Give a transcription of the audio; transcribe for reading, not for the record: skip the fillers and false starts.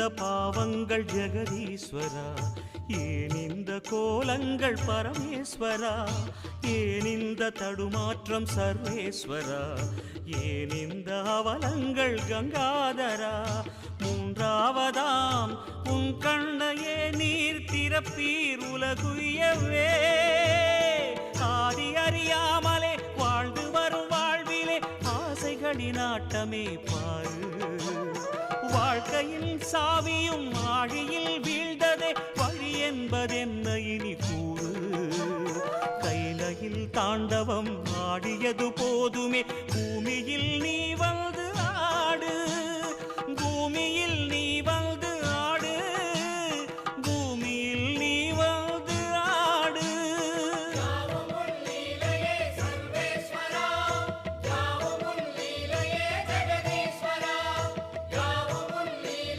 இந்த பாவங்கள் ஜெகதீஸ்வரா? ஏன் இந்த கோலங்கள் பரமேஸ்வரா? ஏன் இந்த தடுமாற்றம் சர்வேஸ்வரா? ஏன் இந்த அவலங்கள் கங்காதரா? மூன்றாவதாம் உன் கண்ணையே நீர் திறப்பீர் உலகுயவே. ஆதி அறியாமலே வாழ்ந்து வரும் வாழ்விலே ஆசைகளின் ஆட்டமே பாரு. வாழ்க்கையில் சாவியும் ஆழியில் வீழ்ந்ததே, வழி என்பதென்ன இனி கூறு. கைலையில் தாண்டவம் ஆடியது போதுமே, பூமியில் நீ வந்து ஆடு. பூமியில் நீ